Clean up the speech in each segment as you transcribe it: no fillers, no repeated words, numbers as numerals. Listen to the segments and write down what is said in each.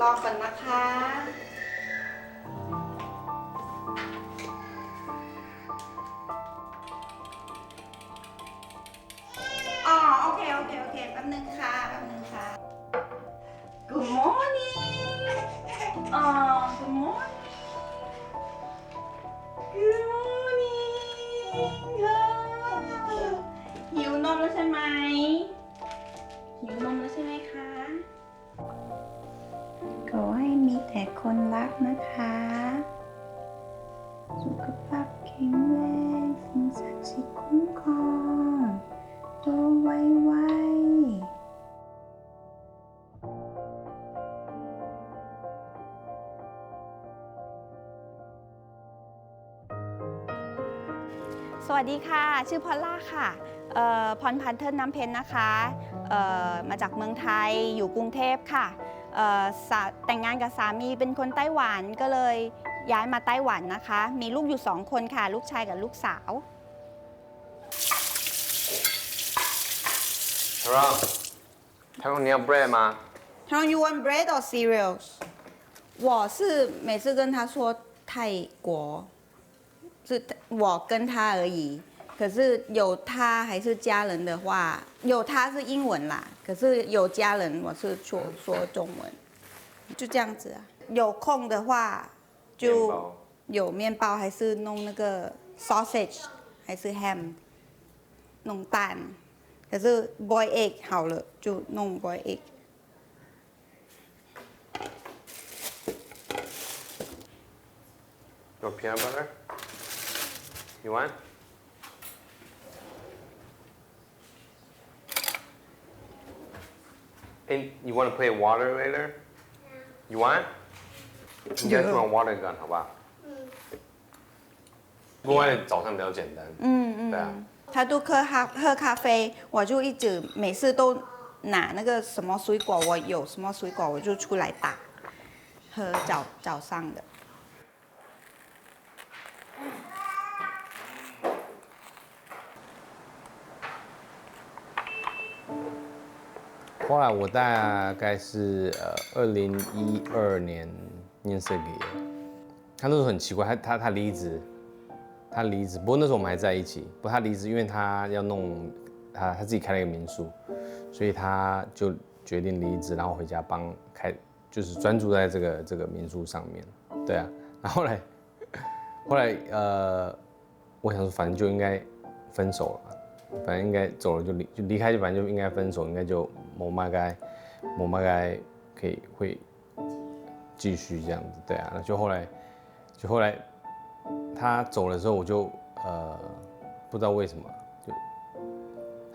รอก่อนนะคะอ๋อโอเคแป๊บนึงค่ะGood morning อ๋อ Good morning Good morning ค่ะหิวนมแล้วใช่ไหมหิวนมแล้วใช่ไหมคะขอให้มีแต่คนรักนะคะสุขภาพแข็งแรงสิ่งศักดิ์สิทธิ์คุ้มครองโตไวๆสวัสดีค่ะชื่อพอลล่าค่ะพรพันธ์เทิดน้ำเพชรนะคะมาจากเมืองไทยอยู่กรุงเทพค่ะแต่งงานกับสามีเป็นคนไต้หวันก็เลยย้ายมาไต้หวันนะคะมีลูกอยู่2 คนค่ะลูกชายกับลูกสาว 他说你要 bread 吗？他说 You want bread or cereals？ 我是每次跟他说泰国，是我跟他而已。可是有他还是家人的话，有他是英文啦，可是有家人我是说中文，就这样子啊。有空的话就有面包，还是弄那个 sausage， 还是 ham， 弄蛋。可是 boy egg 好了就弄 boy egg。有 peanut butter? You want? Hey, you want to play water later? You want? 你要去玩 water gun 好不好？国外的早餐比较简单。对啊。他都喝咖啡，我就一直每次都拿那个什么水果，我有什么水果我就出来打，喝早上的。后来我大概是2012年念设计的，他那时候很奇怪，他离职，不过那时候我们还在一起，不过他离职，因为他要弄他自己开了一个民宿，所以他就决定离职，然后回家就是专注在这个民宿上面，对啊，然后后来我想说反正就应该分手了。反正应该走了就离开，就反正就应该分手，应该就我妈该会继续这样子，对啊，那就后来他走的时候，我就不知道为什么就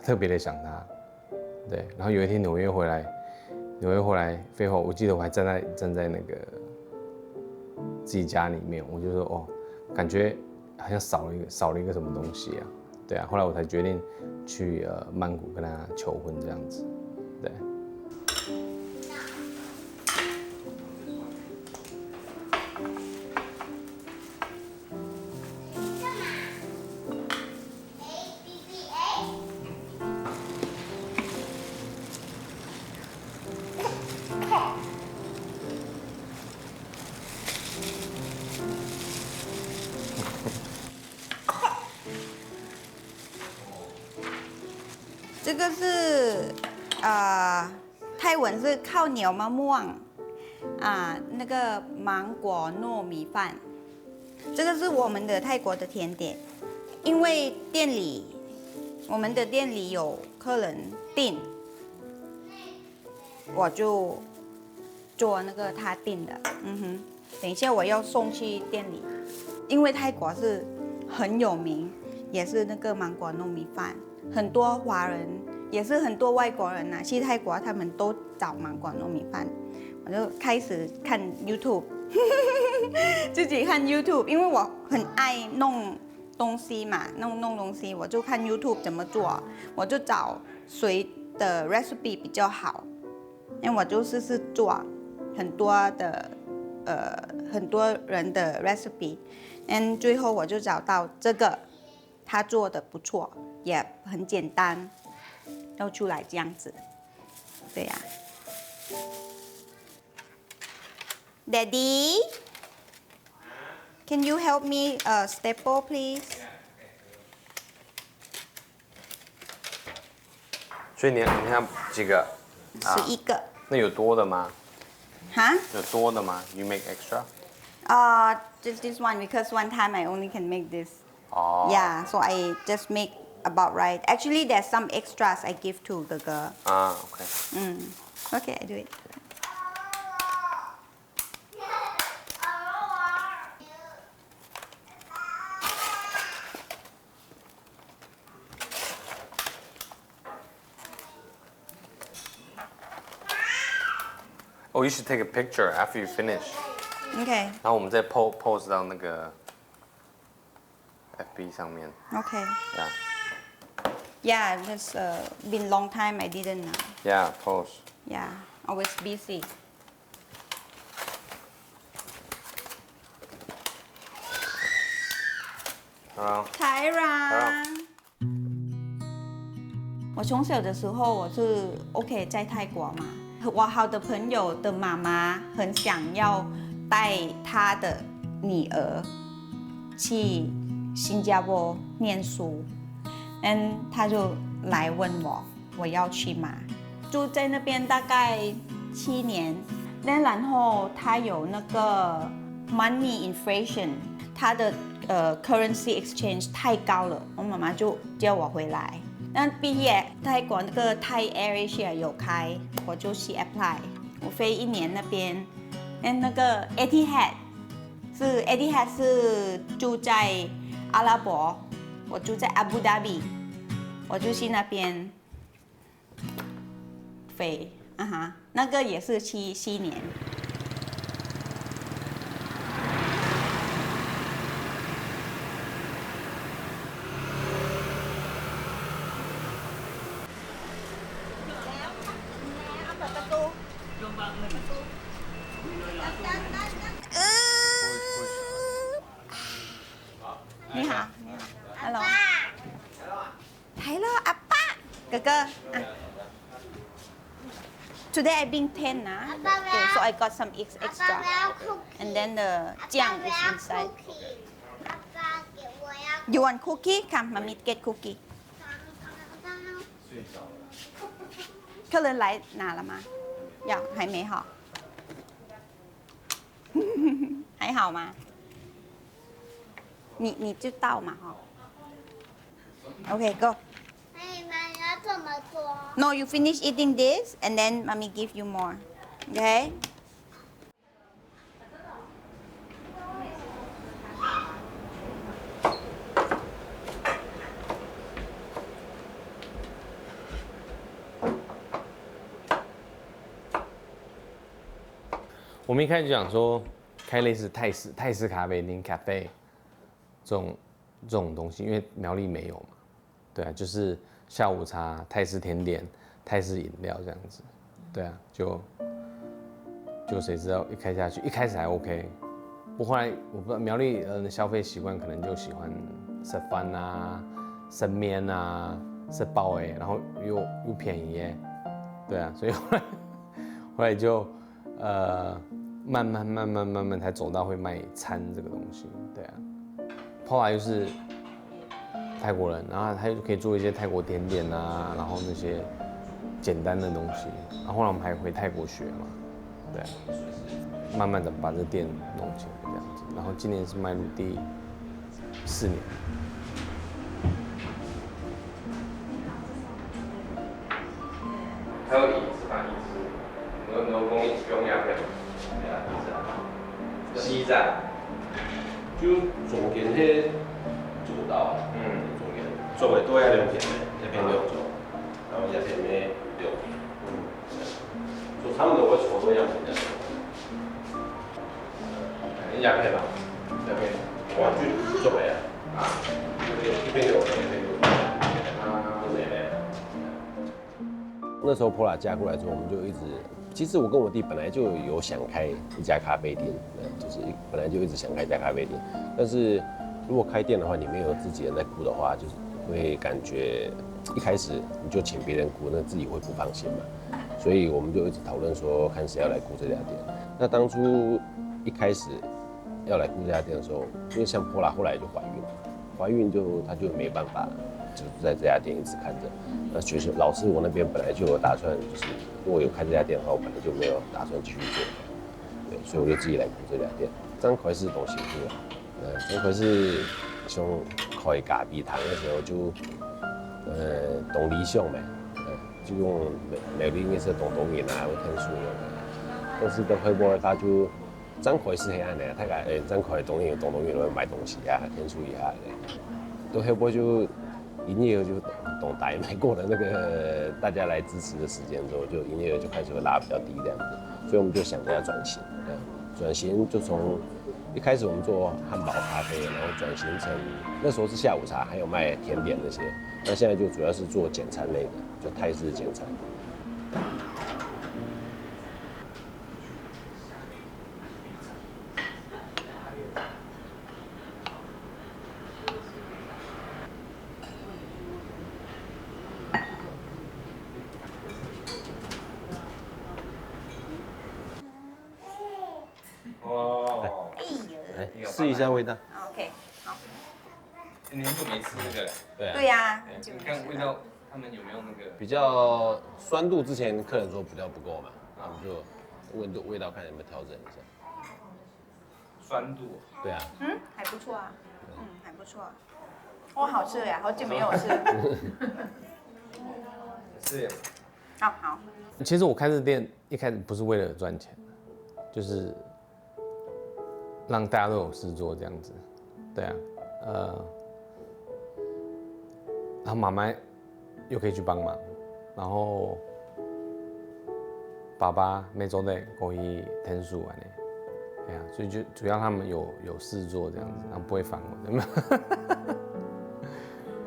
特别的想他，对，然后有一天纽约回来飞后，我记得我还站在那个自己家里面，我就说哦，感觉好像少了一个什么东西啊。对啊，后来我才决定去曼谷跟他求婚这样子，对。这个是泰文是ข้าวเหนียวมะม่วง那个芒果糯米饭，这个是我们的泰国的甜点，因为我们的店里有客人订，我就做那个他订的，等一下我要送去店里，因为泰国是很有名，也是那个芒果糯米饭。很多华人也是很多外国人呐，去泰国他们都找芒果糯米饭，我就开始看 YouTube， 自己看 YouTube， 因为我很爱弄东西嘛，弄东西，我就看 YouTube 怎么做，我就找谁的 recipe 比较好，那我就试做很多人的 recipe， 最后我就找到这个，他做的不错。也很简单，要出来这样子，对呀、Daddy, can you help me staple, please? 所以你看几个11个。那有多的吗？哈？有多的吗 ？You make extra? Just this one because one time I only can make this. 哦。Yeah, so I just make about right. Actually, there's some extras I give to 哥哥。啊 ，OK。Okay, I do it. Oh, you should take a picture after you finish. Okay. 然后我们再 post 到那个 FB 上面。Okay. Yeah. Yeah, that's been long time I didn't. Yeah, post. Yeah, always busy. 好。台湾。我从小的时候我是 OK 在泰国嘛，我好的朋友的妈妈很想要带她的女儿去新加坡念书，她就来问我要去吗？住在那边大概7年，然后她有那个 money inflation， 她的currency exchange 太高了，我妈妈就叫我回来。那毕业泰国那个Thai AirAsia 有开，我就去 apply， 我飞1年那边。那个 Etihad 是住在阿拉伯，我住在阿布达比，我就去那边飞，那个也是7年。你好 ，Hello， Hello， 阿爸，哥哥Today I bring 10 okay, so I got some extra, and then the 酱 is inside. You want cookie? Come, mommy get cookie. 客人来拿了吗？要，还没好。还好吗？你就倒嘛哈。Okay, go. 你们要怎么做？ No, you finish eating this, and then mommy give you more. Okay? 我们一开始就想说开类似泰式咖啡厅 cafe 这种东西，因为苗栗没有嘛，对啊，就是下午茶、泰式甜点、泰式饮料这样子，对啊，就谁知道一开下去，一开始还 OK， 不过后来我不知道苗栗人的消费习惯可能就喜欢吃饭啊、生面啊、吃饱哎，然后又便宜耶，对啊，所以后来就慢慢才走到会卖餐这个东西，对啊。后来又是泰国人，然后他就可以做一些泰国甜点啊，然后那些简单的东西。然后后来我们还回泰国学嘛，对啊，慢慢的把这店弄起来这样子。然后今年是迈入第4年。还有椅子吧，椅子，农工椅不用压票。对啊，椅子啊，西站，就左边迄左道，左边左尾都要2片的，这边6种，然后这边咩6片，就他们都会抽多样品的。你压票吧，压票，我就左尾啊，这边有，这边有，都没嘞。那时候 Pola 嫁过来之后，我们就一直。其实我跟我弟本来就有想开一家咖啡店，就是本来就一直想开一家咖啡店。但是如果开店的话，你没有自己人在顾的话，就是会感觉一开始你就请别人顾，那自己会不放心嘛。所以我们就一直讨论说，看谁要来顾这家店。那当初一开始要来顾这家店的时候，因为像Paula后来就怀孕她就没办法，就是在这家店一直看着。那学校老师我那边本来就有打算，就是如果有开这家店的话，我本来就没有打算继续做，对，所以我就自己来顾这家店。张奎是懂行护啊，张奎是像开咖啡堂的时候就懂理想嘛，就用美丽颜色懂东影啊，或天书用的。但是到后波他就张奎是黑暗的，他讲张奎懂东影买东西啊，天书一下的。到后波就营业额就懂打买过了那个大家来支持的时间之后，就营业额就开始会拉比较低这样子，所以我们就想着要转型，转型就从一开始我们做汉堡、咖啡，然后转型成那时候是下午茶，还有卖甜点那些，那现在就主要是做简餐类的，就泰式简餐。哦，来试一下味道。 OK， 好。你很久没吃这个了。对啊。对呀，你看味道，他们有没有那个？比较酸度，之前客人说比较不够嘛，那我们就味道看有没有调整一下。酸度。对啊。还不错啊，还不错。哦，好吃呀，好久没有吃。是。好。其实我开这店一开始不是为了赚钱，就是让大家都有事做这样子。对啊，然后妈妈又可以去帮忙，然后爸爸每周内可以听书啊，对啊，所以就主要他们有事做这样子，然后不会烦我，对吗？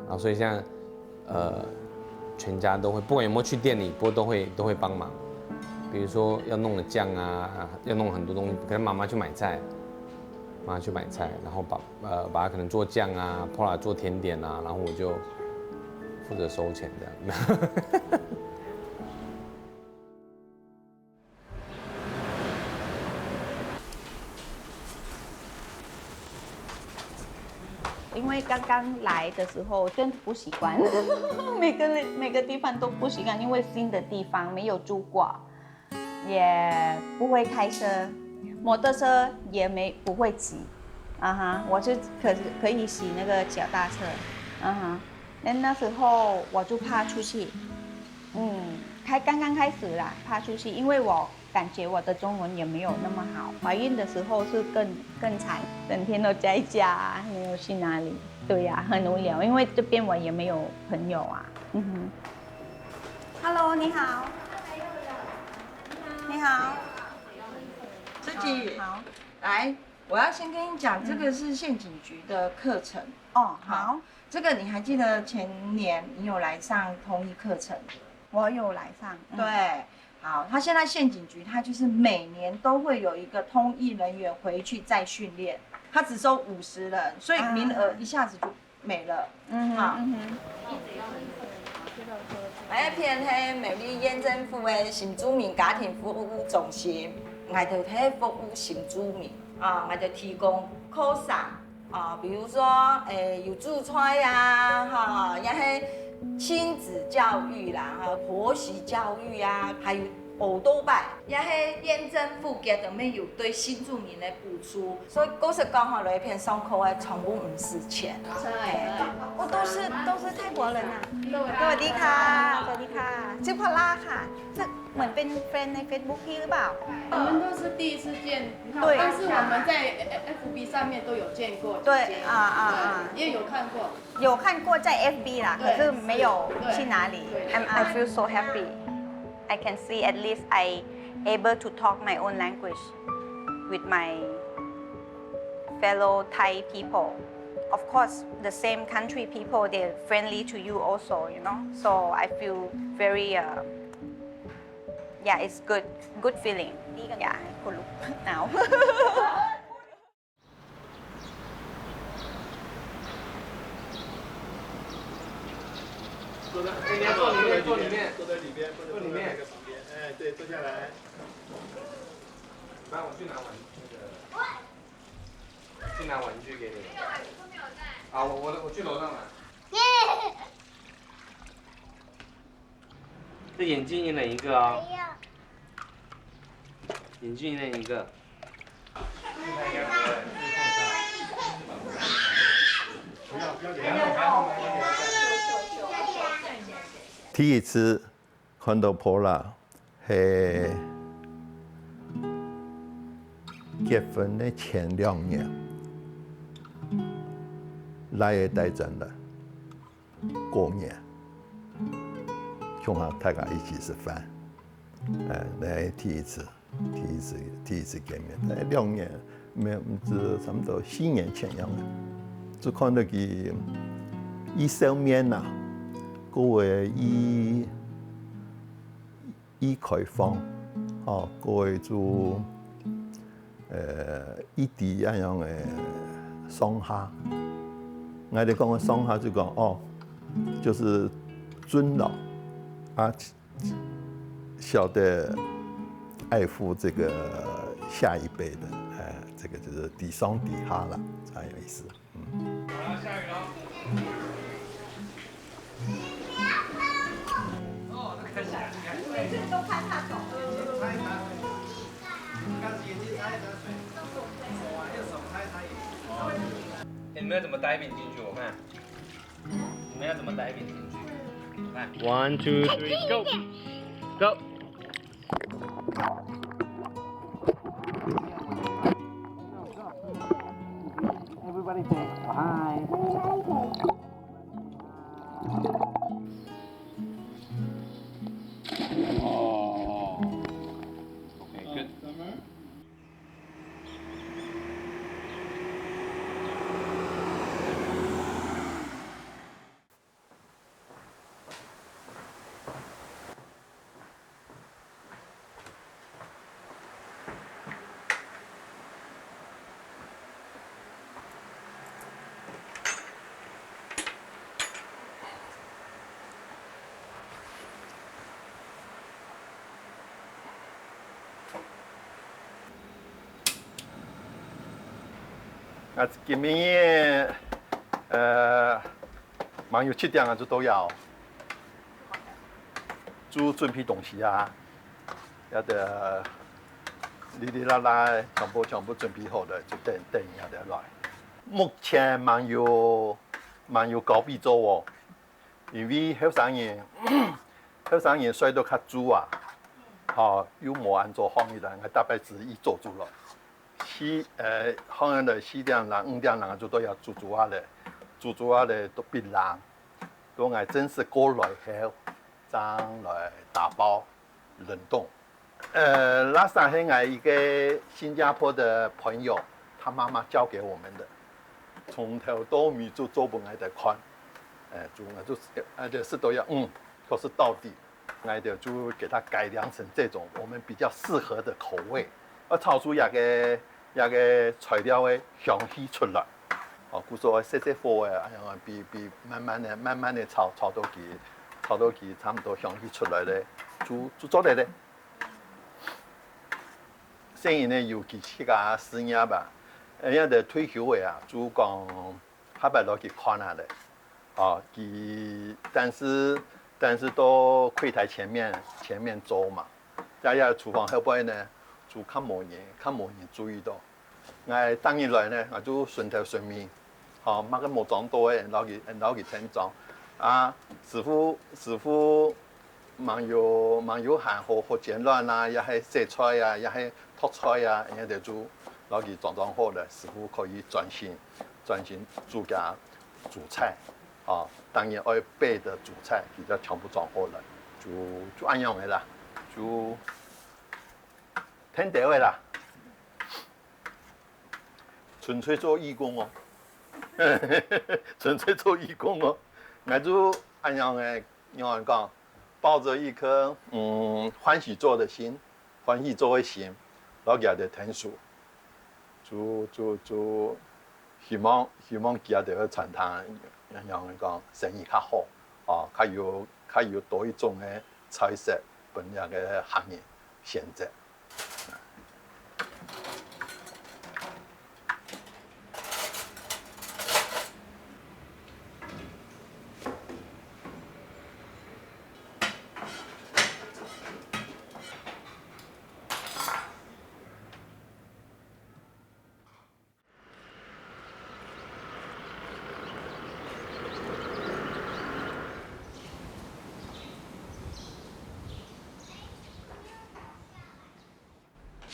然后所以现在全家都会，不管有没有去店里，不过都会帮忙。比如说要弄的酱啊，要弄很多东西，可能妈妈去买菜，然后把它可能做酱啊，Paula做甜点啊，然后我就负责收钱这样。因为刚刚来的时候真的不习惯，每个地方都不习惯，因为新的地方没有住过，也不会开车，摩托车也不会骑，我是可以骑那个脚踏车，那时候我就怕出去，刚刚开始啦，怕出去，因为我感觉我的中文也没有那么好。怀孕的时候是更惨，整天都在家，没有去哪里。对呀，很无聊，因为这边我也没有朋友啊。Hello， 你好。你好。自己好。来，我要先跟你讲，这个是县警局的课程。哦，好。这个你还记得前年你有来上通译课程？我有来上。对。好，他现在县警局，他就是每年都会有一个通译人员回去再训练，他只收50人，所以名额一下子就没了。我片係苗栗縣政府嘅新住民家庭服務中心，我哋喺服務新住民我哋提供課程比如說有助餐呀，也係親子教育啦，婆媳教育啊，還有學多拜，也係縣政府給我們有對新住民的補助，所以嗰時講來片上課嘅全部唔是錢。我都是泰國人啊。สวัสดีค่ะชื่อพอลล่าค่ะเหมือนเป็นแฟนใน Facebook พี่หรือเปล่า我们都是第一次见，对但是我们在 FB 上面都有见过，对姐姐也有看过。有看过在 FB 啦，可是没有去哪里。I feel so happy. I can see at least I able to talk my own language with my fellow Thai people. Of course, the same country people, they're friendly to you also, you know. So I feel very, yeah, it's good feeling. Yeah, คนลุกหนาว 坐里面，坐里面，坐在里边，坐在里面那个旁边，哎，对，坐下来。那我去拿玩去拿玩具给你。啊，我去楼上拿。这眼镜一人一个哦。眼镜一人一个。第一次看到波拉是结婚的前2年，来也带真了，过年，同大家一起吃饭，来第一次见面，来2年，没是差不多4年前样的，就看到佢笑面呐。各位以开放，各位就异地一樣嘅上下，我哋講嘅上下就講就是尊老啊，曉得愛護這個下一輩的，這個就是地上地下啦，這樣意思。好了，下雨了。每次都害怕走。擦一擦水，刚眼睛擦一擦水，手啊用手擦一擦眼睛。你们要怎么带饼进去？我看，你们要怎么带饼进去？我看，1 2 3 go go。Everybody say hi.今年晚上7點就都要準備東西啊，要得哩啦啦，全部準備好了，就等要得來。目前蠻有高比做哦，因為後生人睡到較早啊，又冇按做方面啦，我大概是已做足了。可能嚟4點啦、5點啦，就都要煮下咧，都變冷。都係真是過來後，將來打包冷凍。那上係我一個新加坡的朋友，他媽媽教給我們的，從頭到尾就做不來的款。就是都要可是到底，我就給它改良成這種我們比較適合的口味。炒出一個材料的香氣出來，故說細火的，比慢慢的炒到佢差唔多香氣出來咧，就做嚟咧。生意呢有幾個事業吧，人哋退休的啊，就講下擺落去看下咧，但是到櫃台前面做嘛，廚房後邊呢。就較冇人注意到。我當然來呢，我就順頭順面，乜個冇裝多嘅，攞佢聽裝。師傅蠻有閒好簡單啦，也係洗菜啊，也係托菜啊，人哋就攞佢裝好了，師傅可以專心做家煮菜。當然愛備的煮菜，佢就全部裝好了，就按樣嘅啦，就。挺對的啦，純粹做義工哦，純粹做義工哦，我就按樣嘅，有人講，抱着一顆歡喜做的心，攞佢哋聽書，就希望佢哋嘅傳統，有人講生意較好，較有多一種嘅菜色，本樣嘅行業選擇。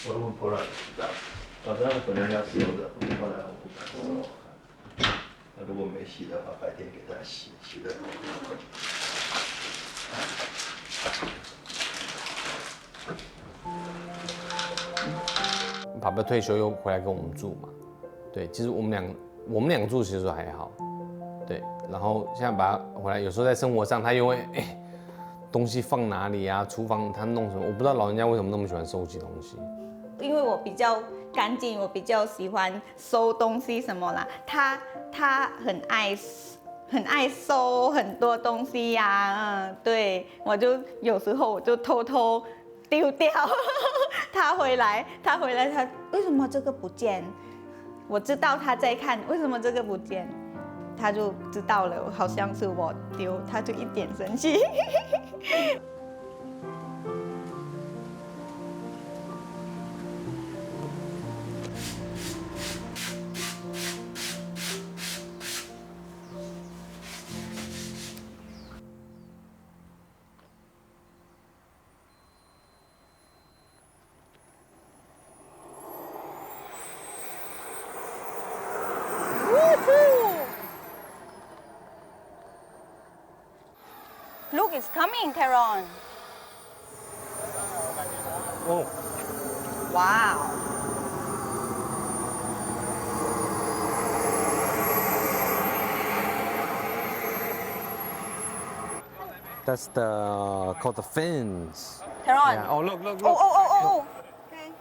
我都问波兰知道，早上本来要收的，后来我不敢收。那如果没洗的话，白天给它洗，洗的。爸爸退休又回来跟我们住嘛，对，其实我们两个住其实还好，对，然后现在把他回来，有时候在生活上他又会东西放哪里啊，厨房他弄什么，我不知道老人家为什么那么喜欢收集东西。因为我比较干净，我比较喜欢收东西什么啦。他很爱收很多东西呀、对，我就有时候我就偷偷丢掉。他回来，他为什么这个不见？我知道他在看，为什么这个不见？他就知道了，好像是我丢，他就一点生气。Look, it's coming, Teron. 哦， Wow. That's the called the fins. Teron. Yeah. Oh look. Oh. Okay.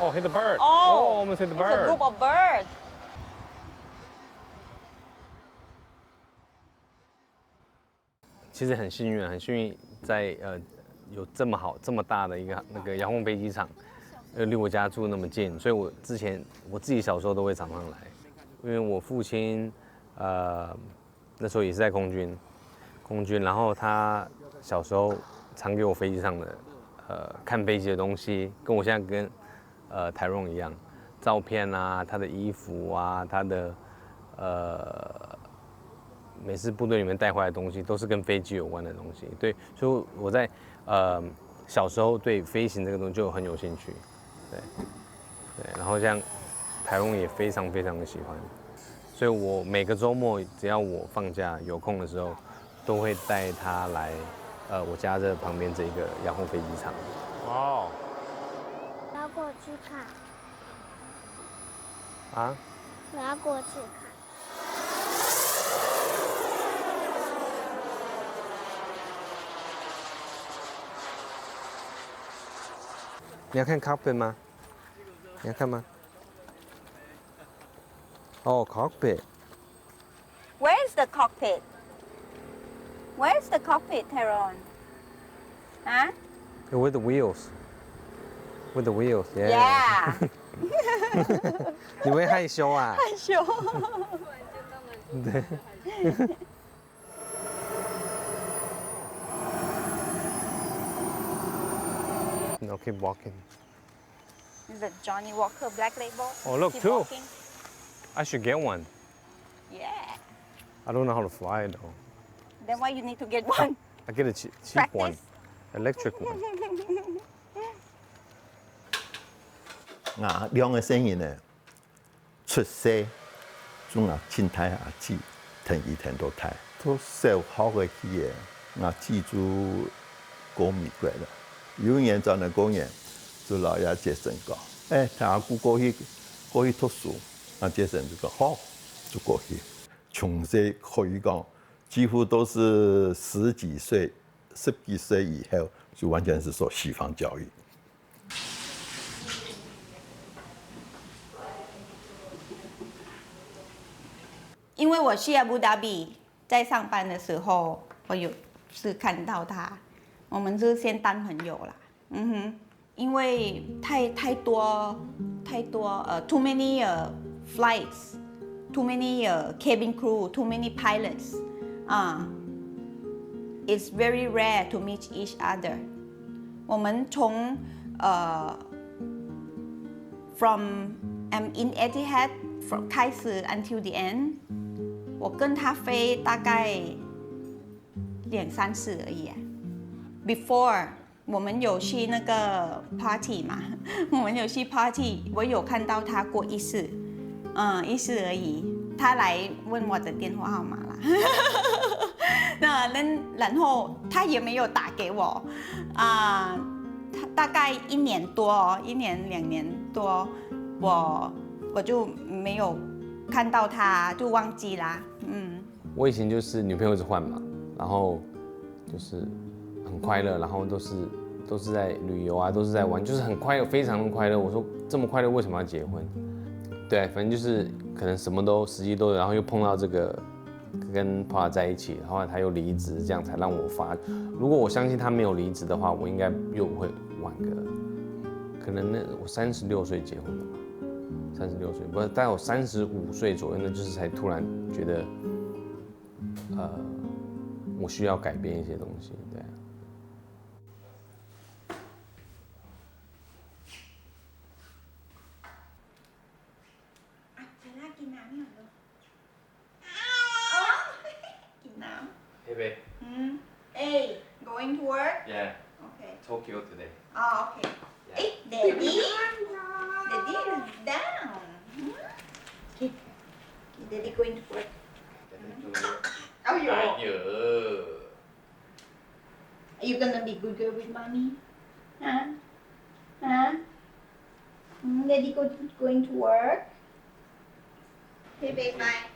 Oh, hit the bird. Oh, almost hit the It's a bird. group of birds. 其实很幸运在有这么好这么大的一个那个遥控飞机场，离我家住那么近，所以我自己小时候都会常常来，因为我父亲那时候也是在空军，然后他小时候常给我飞机上的看飞机的东西，跟我现在跟台荣一样，照片啊，他的衣服啊，他的美式部队里面带回来的东西，都是跟飞机有关的东西。对，所以我在小时候对飞行这个东西就很有兴趣。对，然后像台荣也非常的喜欢，所以我每个周末只要我放假有空的时候，都会带他来我家这旁边这一个遥控飞机场。哇！我要过去看，啊？我要过去看。你要看 cockpit 吗？你要看吗？哦 ，cockpit。 Where's the cockpit? Where's the cockpit, Teron? Huh? With the wheels. With the wheels. Yeah. Yeah. 你会害羞啊？害羞。对。No, keep walking. Is the Johnny Walker Black Label? Oh, look, Keep two. walking. I should get one. Yeah. I don't know how to fly though. Then why you need to get one? I get a cheap one, Practice. electric one. 啊，两个声音呢，出世，总啊青苔啊记，腾一腾都台，都受好个去的，啊记住过米过了，有年在那公园，就老爷节省个，他姑过去读书，啊节省这个好，就过去，从小可以讲，几乎都是十几岁以后，就完全是受西方教育。因为我去阿布达比在上班的时候，我有看到他，我们是先当朋友啦。因为太多too many flights, too many cabin crew, too many pilots. It's very rare to meet each other. 我们从from in Etihad 开始 until the end. 我跟他飞大概2、3次而已。Before 我们有去那个 party 嘛，我们有去 party， 我有看到他过1次，1次而已。他来问我的电话号码啦，然后他也没有打给我，他大概1年多，1年2年多，我就没有看到他，就忘记啦。我以前就是女朋友一直换嘛，然后就是很快乐，然后都是在旅游啊，都是在玩，就是很快乐，非常的快乐。我说这么快乐，为什么要结婚？对，反正就是可能什么都时机都有，然后又碰到这个跟 Paula 在一起，然后他又离职，这样才让我发。如果我相信他没有离职的话，我应该又会晚个，可能我36岁结婚的吧，36岁，不是，大概我35岁左右，那就是才突然觉得，我需要改变一些东西，对啊。Hey, Hey, going to work? yeah, Okay. Tokyo today. Oh, okay. Yeah. Hey, Daddy. Daddy is down. Okay. Daddy going to work. Oh, you. Are you gonna be good girl with mommy? Huh? Huh? Daddy going to work? Hey, babe, bye.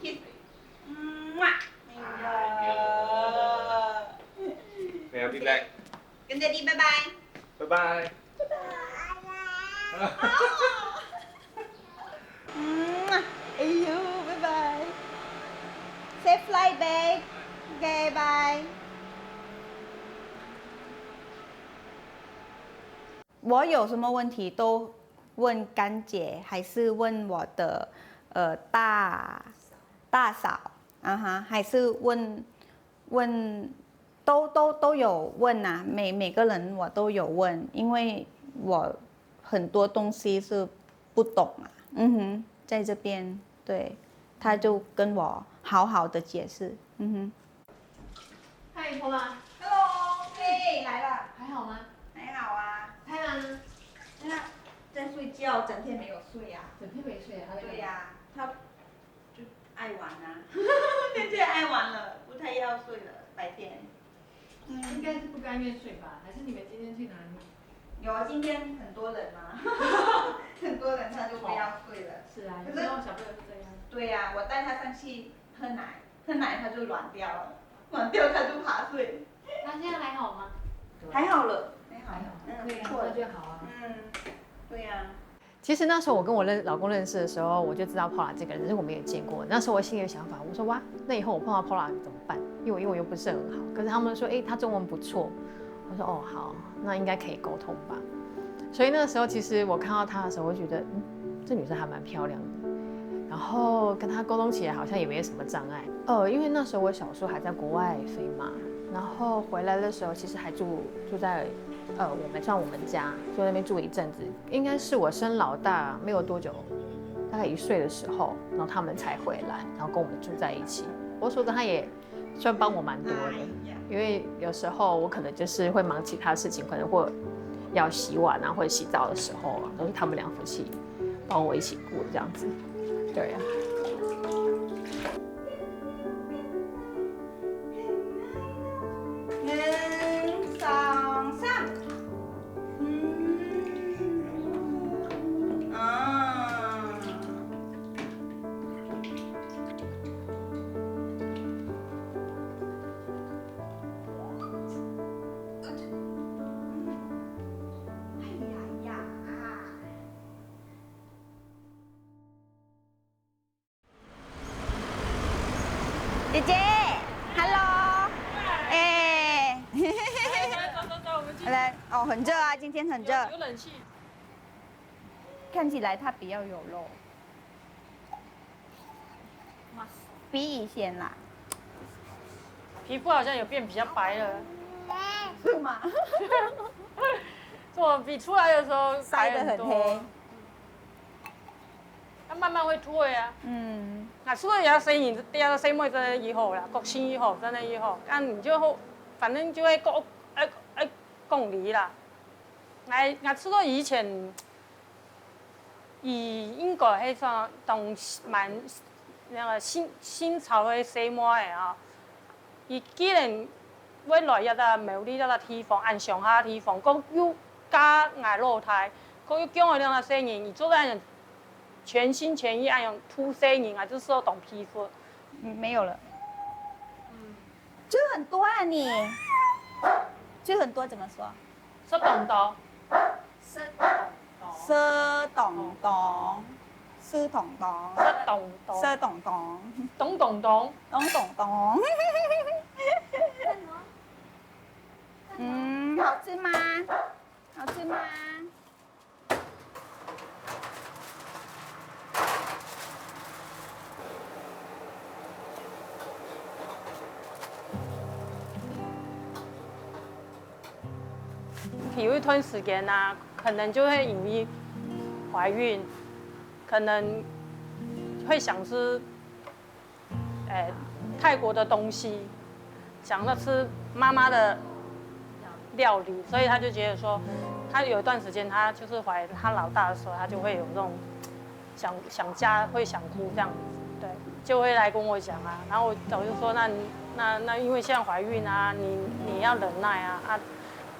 Kiss. Mwah. Okay, I'll be back.跟 Daddy bye bye. Bye bye. Ayo, bye bye. Safe flight, babe. Okay, bye. 我有什么问题都问干姐，还是问我的大嫂，还是问都有问啊，每个人我都有问，因为我很多东西是不懂啊，在这边对，他就跟我好好的解释，嗨，Paula， Hello， 嘿，来了，还好吗？还好啊，太阳呢？那在睡觉，整天没有睡啊。整天没睡，他在干嘛对呀、他就爱玩啊，天天爱玩了，不太要睡了，白天。应该是不甘愿睡吧？还是你们今天去哪里？有啊，今天很多人嘛，很多人他就不要睡了。是啊，可是有时候小朋友是这样。对呀、我带他上去喝奶，喝奶他就软掉了，软掉他就爬睡。他现在还好吗？还好了，还好，对呀，不错那就好啊。对呀、其实那时候我跟我老公认识的时候，我就知道 Paula 这个人，只是我没有见过。那时候我心里有想法，我说哇，那以后我碰到 Paula 怎么办？因为我英文又不是很好。可是他们说，他中文不错。我说哦好，那应该可以沟通吧。所以那时候其实我看到她的时候，我觉得这女生还蛮漂亮的。然后跟她沟通起来好像也没有什么障碍。因为那时候我小时候还在国外飞嘛，然后回来的时候其实还住在我们家，就在那边住了一阵子。应该是我生老大没有多久，大概1岁的时候，然后他们才回来，然后跟我们住在一起。我说的他也算帮我蛮多的，因为有时候我可能就是会忙其他事情，可能会要洗碗啊或者洗澡的时候啊，都是他们2夫妻帮我一起顾这样子。对啊。1、2、3。姐姐 ，Hello， 哎，走，我们去。来，哦，很热啊，今天很热，有冷气。看起来它比较有肉，比以前啦，皮肤好像有变比较白了，是吗？我比出来的时候晒得很黑。它慢慢会退啊。嗯，除了要生你第二个生妹真的以后啦，国新以后真的以后，那你就反正就会共离啦。除了以前，英国迄种动蛮那个新潮的生妹的啊，伊既然要来一个苗栗一个地方，按上下地方，佮又加爱露台，佮又讲的那个声音，伊做那样全心全意按用凸声音啊，就是说懂皮肤。没有了。就很多啊你，就很多怎么说？说懂懂。sơ tổng tổng sư tổng tổng sơ tổng tổng sơ tổng tổng tổng tổng tổng tổng tổng tổng 好吃吗？好吃吗？有一段时间啊，可能就会因为怀孕，可能会想吃，泰国的东西，想要吃妈妈的料理，所以他就觉得说，他有一段时间他就是怀他老大的时候，他就会有那种想家，会想哭这样子，对，就会来跟我讲啊，然后我就说那因为现在怀孕啊，你要忍耐啊。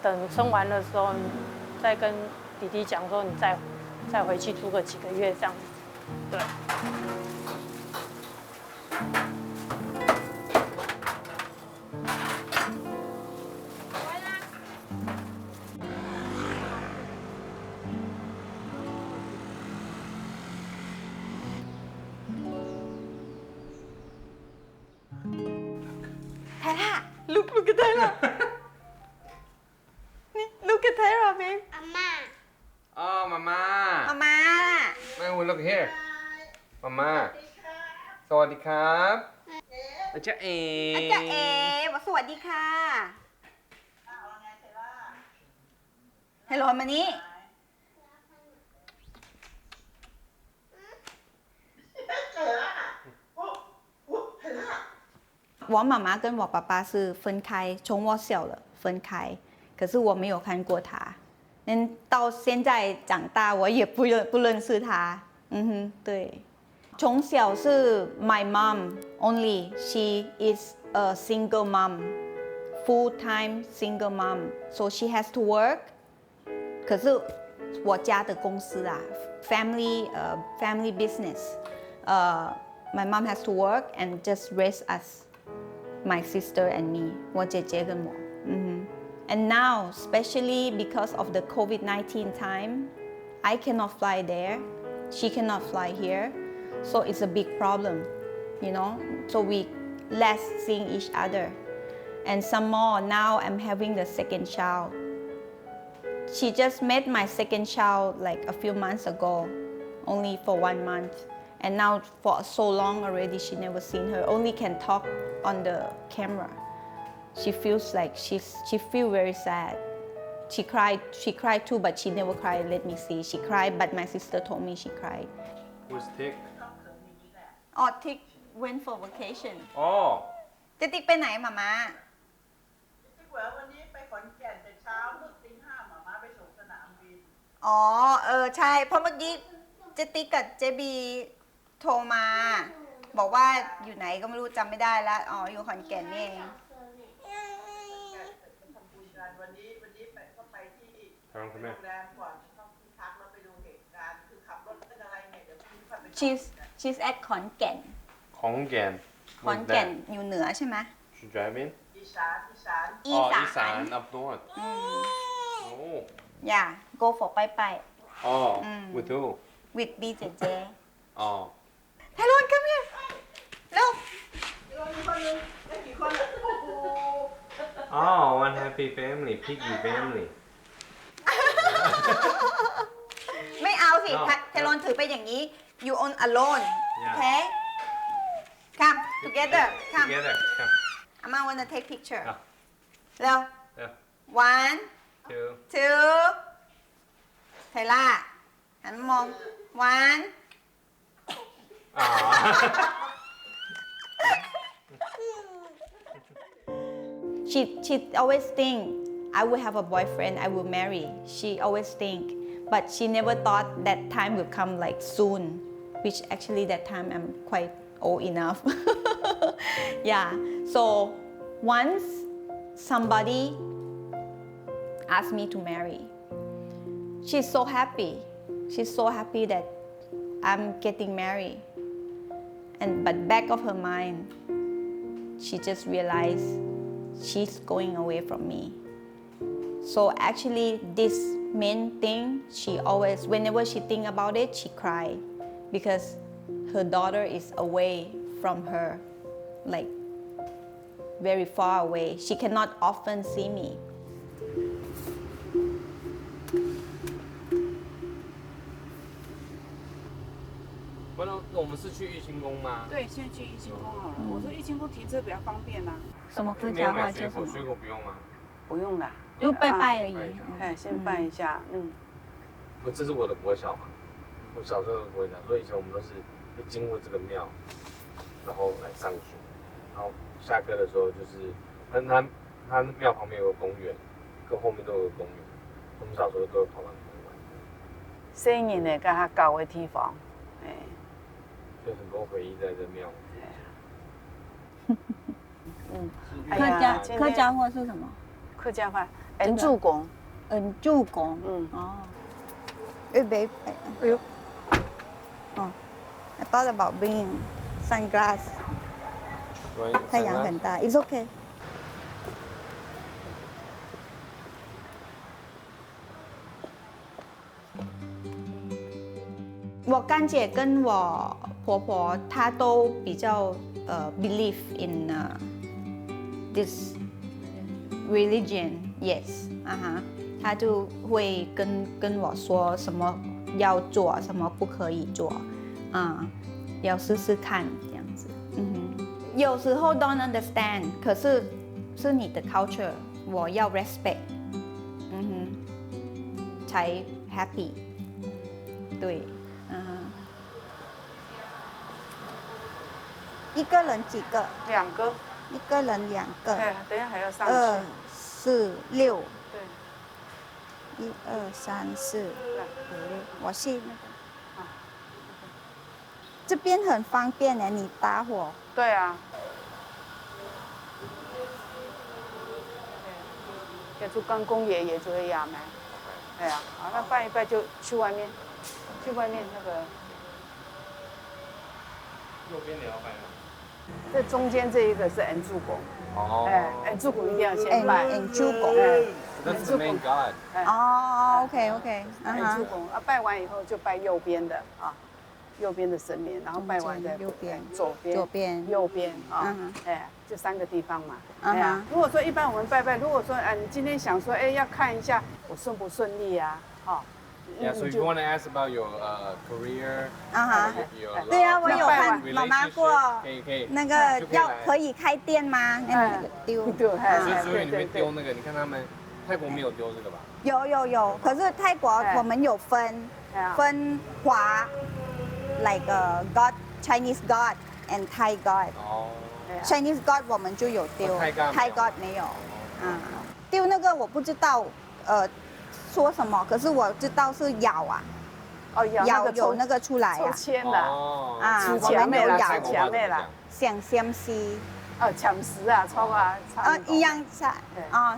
等生完的时候，再跟弟弟讲说，你再回去住个几个月这样子，对。泰拉 ，look at 泰拉。Look at Tara, babe. 阿妈。Oh, Mama. Mama. Man, look here. Mama. สวัสดีครับอาจารย์เอ๋ อาจารย์เอ๋บอกสวัสดีค่ะฮัลโหลมานี่我妈妈跟我爸爸是分开，从我小了分开。可是我没有看过他，到现在长大我也不认识他。对，从小是 my mom only, she is a single mom, full time single mom, so she has to work. 可是我家的公司啊 family business, my mom has to work and just raise us, my sister and me, 我姐姐跟我。And now, especially because of the COVID-19 time, I cannot fly there. She cannot fly here. So it's a big problem, you know. So we less seeing each other. And some more, now I'm having the second child. She just met my second child like a few months ago, only for 1 month. And now for so long already, she never seen her, only can talk on the camera. She feels like she feel very sad. She cried too, but she never cried. Let me see. She cried, but my sister told me she cried. Where's Tick? Oh, Tick went for vacation. Oh. เจ๊ติ๊กไปไหนมาม่า วันนี้ไปขอนแก่นแต่เช้ามืดตีห้าหมาไปส่งสนามบิน อ๋อใช่เพราะเมื่อกี้เจ๊ติ๊กกับเจ๊บีโทรมาบอกว่าอยู่ไหนก็ไม่รู้จำไม่ได้แล้วอ๋ออยู่ขอนแก่นนี่เอง ทำบุญกันวันนี้ไปก็ไปที่โรงแรมก่อนต้องที่พักแล้วไปดูเหตุการณ์คือขับรถเป็นอะไรเนี่ยเดี๋ยวพี่พาไป she's at ขอนแก่น ขอนแก่น ขอนแก่นอยู่เหนือใช่ไหม She driving? อีสาน อีสาน อีสาน up north. Oh. yeah go for ไป Oh. With who? with บีเจเจ Oh. ไทยรอน come here เร็ว ได้กี่คนแล้วโอ้โห Oh, one happy family, piggy family. ไม่เอาสิ No. ไทยรอนถือไปอย่างนี้ you on alone Yeah. okay come together come Together. Come. Amma wanna take picture อ่ะ เร็ว Yeah. 1 Two. 2ไทล่าหันมามอง 1 She always think I will have a boyfriend, I will marry. She always think, but she never thought that time will come like soon, which actually that time I'm quite old enough. Yeah, so once somebody asked me to marry, she's so happy. She's so happy that I'm getting married. But back of her mind, she just realized she's going away from me. So actually this main thing, she always, whenever she think about it, she cry because her daughter is away from her, like very far away. She cannot often see me. 那我们是去玉清宫吗？对，现在去玉清宫好了。我说玉清宫停车比较方便啊。什么客家话叫什么？水果不用吗？不用啦，就拜拜而已。哎，先拜一下，这是我的国小嘛，我小时候的国小，所以以前我们都是会经过这个庙，然后来上学，然后下课的时候就是，他庙旁边有个公园，跟后面都有个公园，我们小时候都有跑到那边玩。新年的跟他搞的地方，哎。 就很多回忆在这庙。客家话是什么？客家话，恩主公。恩主公。哦。预备。哎呦。哦。I thought about bringing sunglass。太阳很大 ，It's okay。我干姐跟我婆婆，她都比较believe in this religion， yes， 她就会跟我说什么要做，什么不可以做，要试试看这样子。有时候 don't understand， 可是是你的 culture， 我要 respect， 才 happy， 对。 一个人几个？2个。一个人2个。对，等一下还要上去。2、4、6。对。1、2、3、4、5、6。我是那个。这边很方便呢，你打火。对啊。要做刚公爷爷就会压麦。对啊，好，那拜一拜就去外面，那个。右边你要拜吗？ 这中间这一个是恩主公，恩主公一定要先拜。恩主公，That's the main god。哦 ，OK， 恩主公拜完以后就拜右边的右边的神明，然后拜完再右边、左边、右边就3个地方嘛。如果说一般我们拜拜，如果说你今天想说要看一下我顺不顺利啊，Yeah, so if you want to ask about your career, 对啊，我有看妈妈过，可以，那个可以开店吗？那个丢，所以你们丢那个，你看他们泰国没有丢这个吧？有，可是泰国我们有分华 ，like God Chinese God and Thai God。Chinese God 我们就有丢，Thai God 没有。丢那个我不知道，说什么？可是我知道是咬啊，咬有那个出来啊，抽签的我们有咬签啦，想相思，抢食啊，抽啊，一样是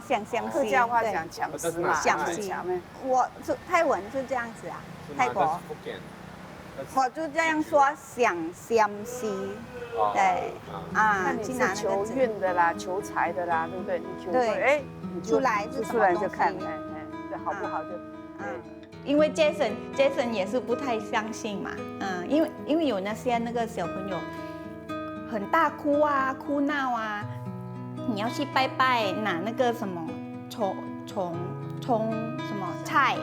想相思，客家话讲抢食嘛，想思，我是泰文是这样子啊，泰国，我就这样说想相思，对，那你是求运的啦，求财的啦，对不对？你求对，出来是什么东西？就看。 好不好就，因为 Jason 也是不太相信嘛，因为有那些那个小朋友很大哭啊哭闹啊，你要去拜拜拿那个什么葱什么菜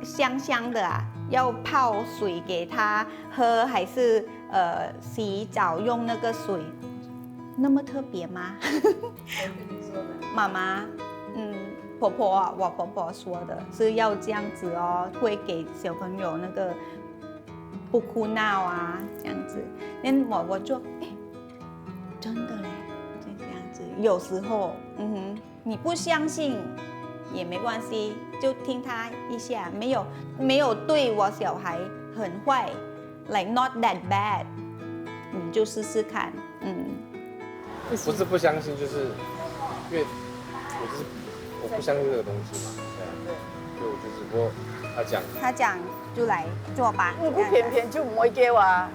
香香的啊，要泡水给他喝，还是洗澡用那个水，那么特别吗？妈妈，婆婆啊，我婆婆说的是要这样子哦，会给小朋友那个不哭闹啊，这样子。那我就真的嘞，就这样子。有时候，你不相信也没关系，就听他一下，没有对我小孩很坏 ，like not that bad， 你就试试看，不是不相信，就是因为我不相信这个东西嘛，对，所以我就只不过他讲就来做吧。你不偏偏就唔会叫啊？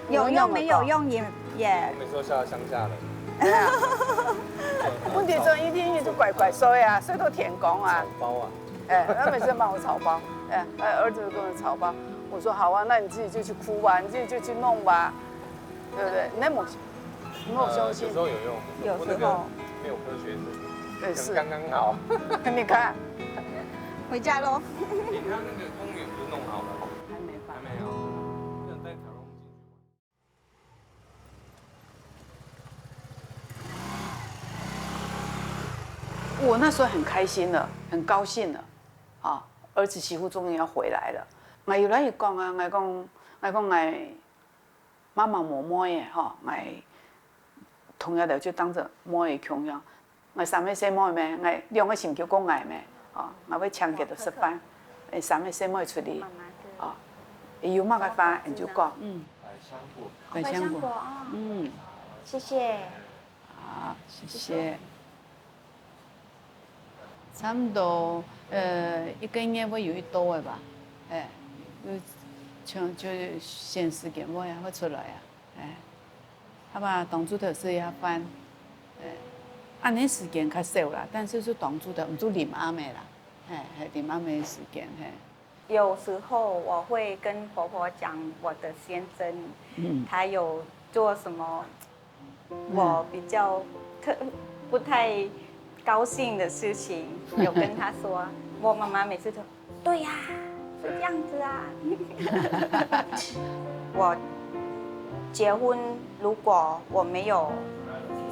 有用没有用也。我每次都笑到乡下人。问题说一天一就乖乖睡啊，睡到天光啊。草包啊。他每次帮我草包，儿子跟我草包，我说好啊，那你自己就去哭吧，你自己就去弄吧，对不对？那么相信。有时候有用，有时候没有科学对是刚刚好。你看，回家喽。你看那个公园不是弄好了？还没吧？还没有。那带条龙进去。我那时候很开心了，很高兴了，啊，儿子媳妇终于要回来了。我越来越讲啊，我讲妈妈摸摸的哈，我同样的就当着摸的穷样，我三个小妹妹，我两个先叫讲爱咩，啊，我要抢给他吃饭，三个小妹出嚟，啊，有乜嘅饭你就讲，百香果，谢谢。好，谢谢。差不多1个月会有一多的吧，就限时间我也会出来啊，他把当初的事也翻，按年时间较少啦，但是当初的唔做临暗的啦，临暗的时间有时候我会跟婆婆讲我的先生，他有做什么，我比较不太高兴的事情，有跟他说，我妈妈每次都，对呀，是这样子啊。我结婚，如果我没有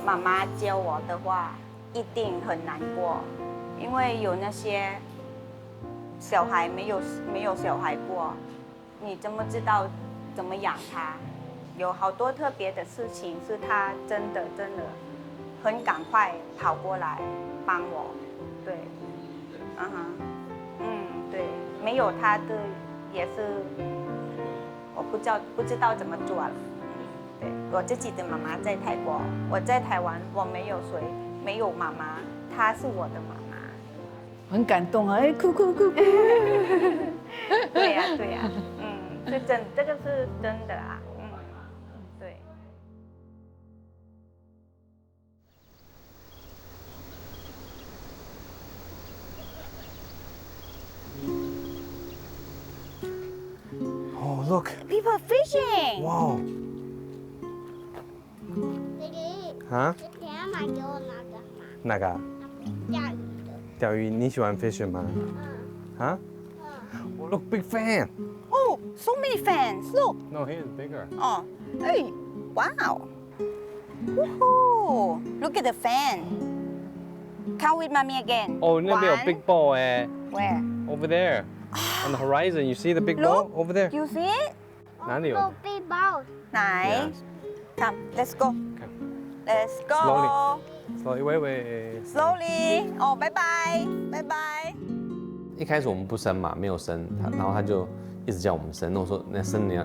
妈妈教我的话，一定很难过，因为有那些小孩没有小孩过，你怎么知道怎么养他？有好多特别的事情是他真的很赶快跑过来帮我，对，对，没有他的也是我不知道怎么做了。对，我自己的妈妈在泰国，我在台湾，我没有谁，没有妈妈，她是我的妈妈。很感动啊，哭。对呀，是真，这个是真的啊，对。Oh, look. People fishing. Wow. 弟弟，啊？等下买给我哪个？钓鱼的。钓鱼，你喜欢 fishing 吗？啊？Oh, look, big fan. Oh, so many fans. Look. No, he is bigger. Oh, hey, wow. Woohoo! Look at the fan. Count with mommy again. Oh, 那边有 big ball 哎。 Where? Over there. On the horizon, you see the big ball over there? You see it? 哪里有？ Oh, big ball. 来 Come, let's go. Let's Slowly. go. Slowly, wait. Slowly. Oh, bye bye. Bye bye. 一开始我们不生嘛，没有生他，然后他就一直叫我们生。那我说那生你要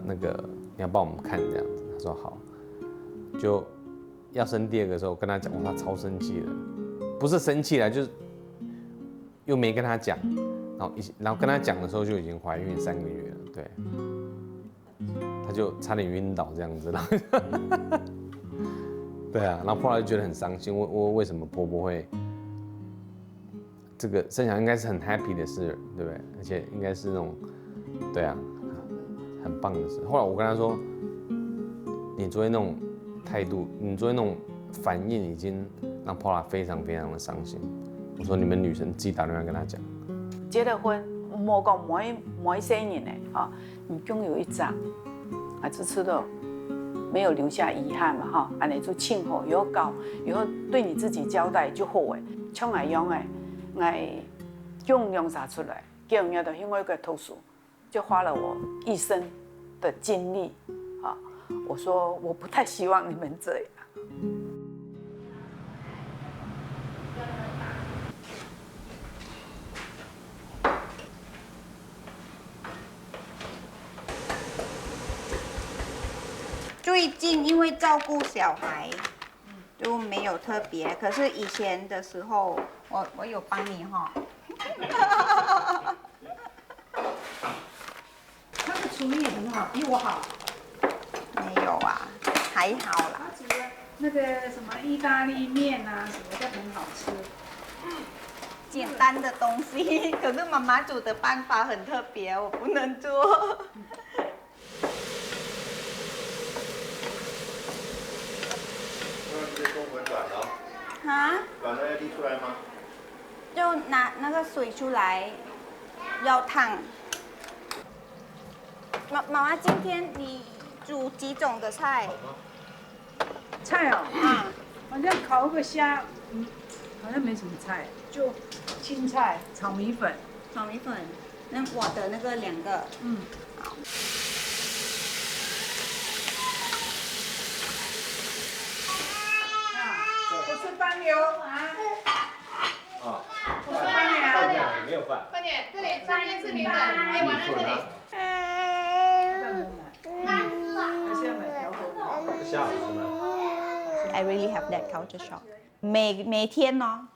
那个你要帮我们看这样子。他说好，就要生第二个的时候，我跟他讲，他超生气的，不是生气了，就是又没跟他讲，然后跟他讲的时候就已经怀孕3个月了，对，他就差点晕倒这样子了。对啊，然后后来就觉得很伤心，为什么婆婆会？这个生小孩应该是很 happy 的事，对不对？而且应该是那种，对啊，很棒的事。后来我跟他说，你昨天那种态度，你昨天那种反应，已经让 Paula 非常非常的伤心。我说你们女生自己打电话跟他讲。结了婚，莫讲没生人呢啊，你终有一张，啊，这次都没有留下遗憾嘛哈，安尼就庆贺，以后对你自己交代就好诶，像我样诶。我用啥出来，叫人家就向我个投诉，就花了我一生的精力啊。我说我不太希望你们这样。最近因为照顾小孩，就没有特别。可是以前的时候，我有帮你哈。他的厨艺很好，比我好。没有啊，还好啦。他煮的那个什么意大利面啊，什么都很好吃。简单的东西，可是妈妈煮的办法很特别，我不能做。这中文软了，啊？软了要沥出来吗？就拿那个水出来，要烫。妈妈，今天你煮几种的菜？菜哦，啊，好像烤个虾，好像没什么菜，就青菜、炒米粉。炒米粉。那我的那个2个。好。我是班牛啊。我是班牛。没有饭。快点，这里上面是米粉，哎，晚安这里。I really have that culture shock。每天哦，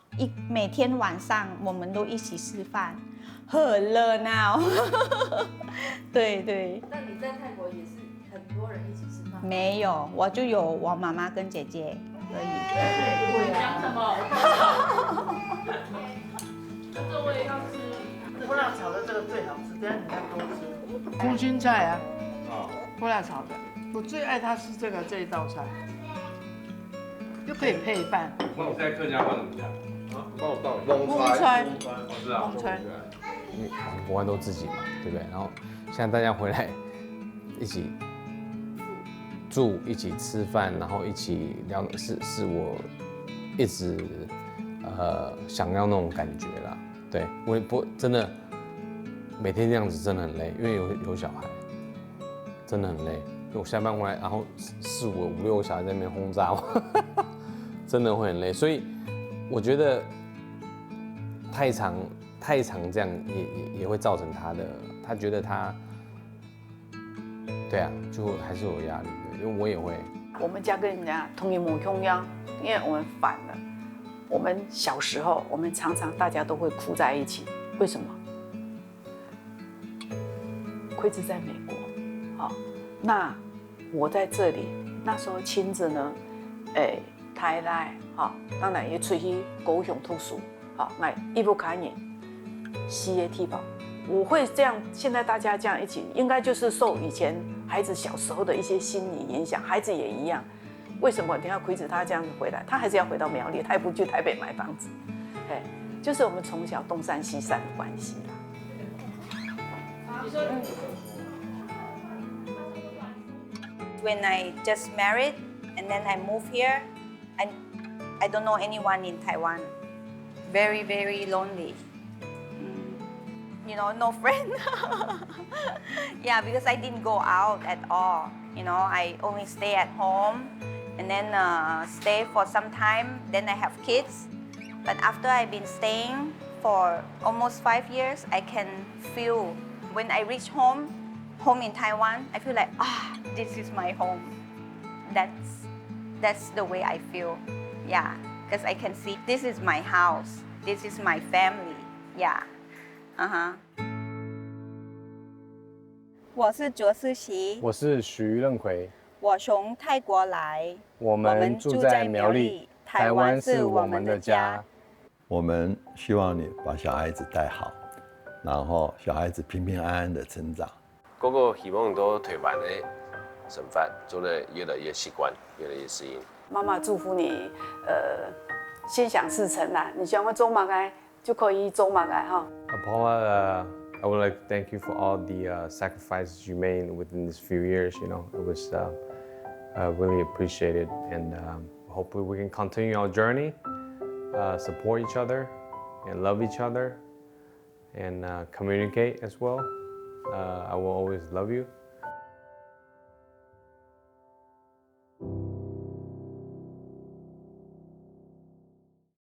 每天晚上我们都一起吃饭，很热闹。对对。那你在泰国也是很多人一起吃饭？没有，我就有我妈妈跟姐姐而已。讲什么？这我也要吃。胡辣炒的这个最好吃，等下你再多吃。空心菜啊，啊，胡辣炒的，我最爱它是这一道菜，就可以配饭。那我在客家话怎么讲？帮我倒蒙菜，我知道。蒙菜。因为国外都自己嘛，对不对？然后现在大家回来一起住，一起吃饭，然后一起聊，是我一直想要那种感觉啦。对，我也不真的每天这样子真的很累，因为有小孩，真的很累。因为我下班回来，然后4、5、5、6个小孩在那边轰炸我，真的会很累。所以我觉得太长这样也会造成他觉得他，对啊，就还是有压力的，因为我也会。我们家跟人家同一模同样，因为我们反了。我们小时候，我们常常大家都会哭在一起，为什么？奎子在美国，好，那我在这里，那时候亲子呢，台来，好，当然也出去高雄读书，好，那一不看你，CAT 吧，我会这样，现在大家这样一起，应该就是受以前孩子小时候的一些心理影响，孩子也一样。为什么等下奎子他这样子回来，他还是要回到苗栗，他也不去台北买房子，就是我们从小东山西山的关系啦。When I just married and then I moved here, I don't know anyone in Taiwan. Very, very lonely. You know, no friend. Yeah, because I didn't go out at all. You know, I only stay at home and then stay for some time. Then I have kids. But after I've been staying for almost 5 years, I can feel when I reach home in Taiwan, I feel like, this is my home. That's the way I feel. Yeah, because I can see this is my house. This is my family. Yeah. 我是卓思琪，我是徐任奎，我从泰国来，我们住在苗栗，台湾是我们的家。我们希望你把小孩子带好，然后小孩子平平安安的成长。个个希望都台湾的省饭做得越来越习惯，越来越适应。妈妈祝福你，心想事成啦！你想要做嘛个就可以做嘛个哈。Paula, I would like to thank you for all the sacrifices you made within these few years. You know, it was really appreciated, and hopefully we can continue our journey, support each other, and love each other, and communicate as well. I will always love you.